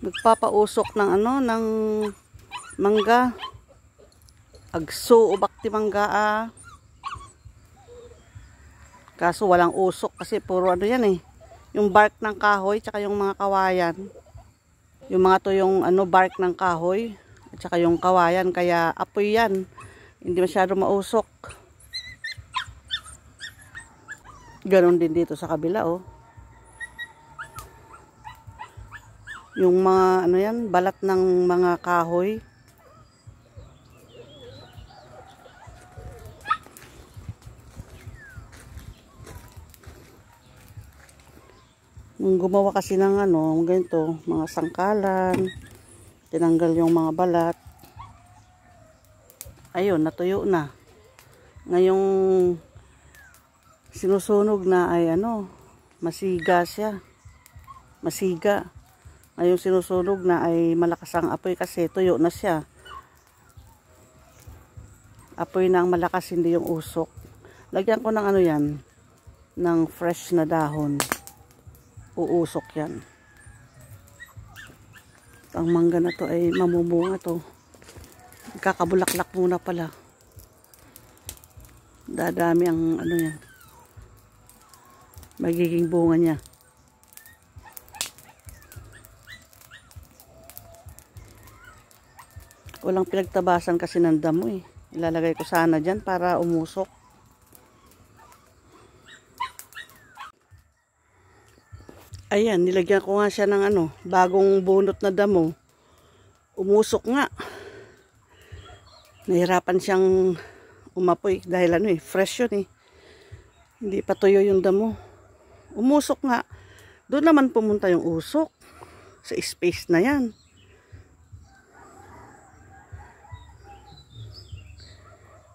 Nagpapausok ng ano, ng mangga. Agso o bakti mangga Kaso walang usok kasi puro ano yan eh. Yung bark ng kahoy tsaka yung mga kawayan. Yung mga to yung ano, bark ng kahoy at tsaka yung kawayan, kaya apoy yan. Hindi masyado mausok. Ganon din dito sa kabila oh. Yung mga ano yan, balat ng mga kahoy. Nung gumawa kasi ng ano, ganito, mga sangkalan, tinanggal yung mga balat. Ayun, natuyo na. Ngayong sinusunog na ay ano, masiga siya. Masiga. Ngayong sinusunog na ay malakas ang apoy kasi tuyo na siya. Apoy na ang malakas, hindi yung usok. Lagyan ko ng ano yan, ng fresh na dahon. Uusok yan. Ang mangga na to ay mamumunga to. Kakabulaklak muna pala. Dadami ang ano yan. Magiging bunga niya. Walang pinagtabasan kasi ng damo eh. Ilalagay ko sana dyan para umusok. Ayan, nilagyan ko nga siya ng ano, bagong bunot na damo. Umusok nga. Nahirapan siyang umapoy dahil ano eh, fresh yun eh. Hindi pa tuyo yung damo. Umusok nga. Doon naman pumunta yung usok. Sa space na yan.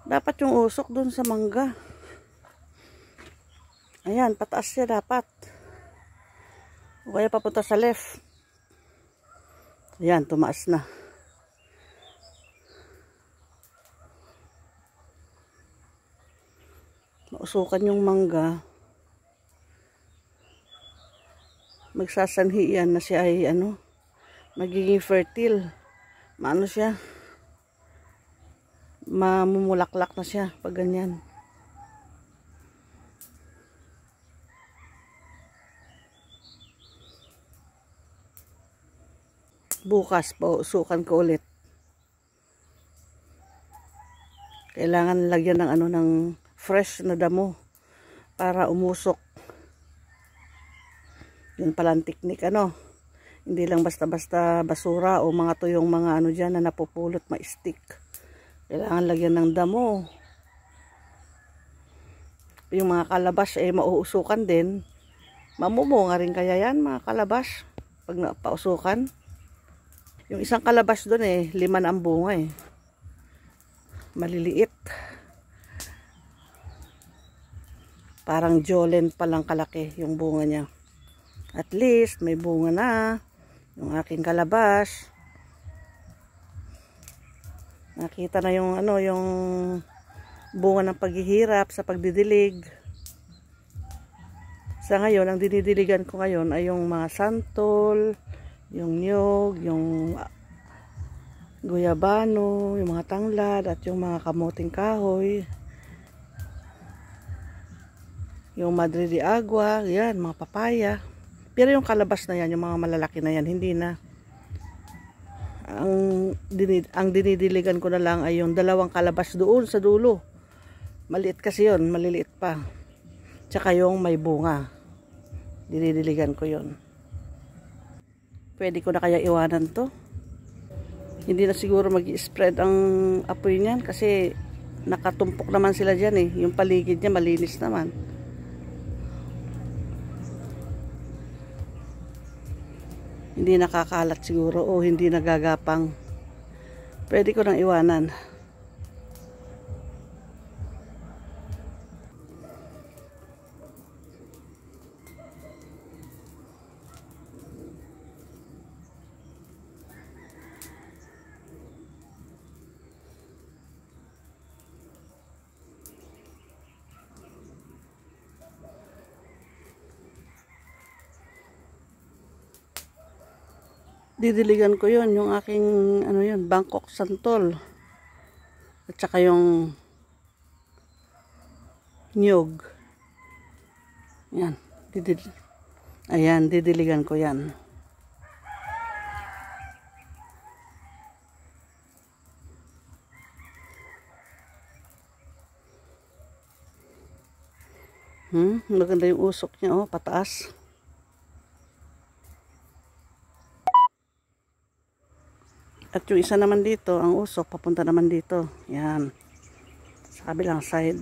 Dapat yung usok doon sa mangga. Ayan, pataas siya dapat. O kaya papunta sa left. Ayan, tumaas na. Mausukan yung mangga. Magsasanhi yan na siya ay ano, magiging fertile. Maano siya? Mamumulaklak na siya pag ganyan. Bukas pausukan ko ulit. Kailangan lagyan ng ano, ng fresh na damo para umusok. Yun pala ang teknik ano. Hindi lang basta-basta basura o mga tuyong mga ano dyan na napupulot, ma-stick. Kailangan lagyan ng damo. Yung mga kalabas eh mauusukan din. Mamumunga rin kaya yan mga kalabas pag napausukan. Yung isang kalabas doon eh, 5 na ang bunga eh. Maliliit. Parang jolen palang kalaki yung bunga niya. At least may bunga na yung aking kalabas. Nakita na yung ano, yung bunga ng paghihirap sa pagdidilig. Sa ngayon, ang dinidiligan ko ngayon ay yung mga santol, yung niyog, yung guyabano, yung mga tanglad, at yung mga kamuting kahoy. Yung madre de agua, yan, mga papaya. Pero yung kalabas na yan, yung mga malalaki na yan, hindi na. Ang dinidiligan ko na lang ay yung 2 kalabas doon sa dulo. Maliit kasi yun, maliliit pa. Tsaka yung may bunga. Dinidiligan ko yun. Pwede ko na kaya iwanan to. Hindi na siguro mag-i-spread ang apoy niyan kasi nakatumpok naman sila dyan eh. Yung paligid niya malinis naman. Hindi nakakalat siguro o hindi nagagapang. Pwede ko nang iwanan. Didiligan ko yun, yung aking, ano yun, Bangkok santol. At saka yung nyug. Yan. Ayan, didiligan ko yan. Maganda yung usok niya, oh, pataas. At yung isa naman dito, ang usok, papunta naman dito. Yan. Sa kabilang side.